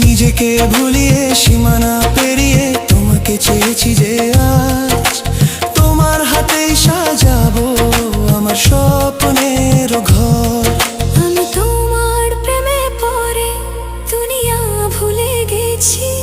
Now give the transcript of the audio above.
নিজেকে ভুলিয়ে সীমানা পেরিয়ে তোমাকে চেয়েছি যে আজ তোমার হাতেই সাজাবো আমার স্বপ্নের ঘর। আমি তোমার প্রেমে পড়ে দুনিয়া ভুলে গেছি।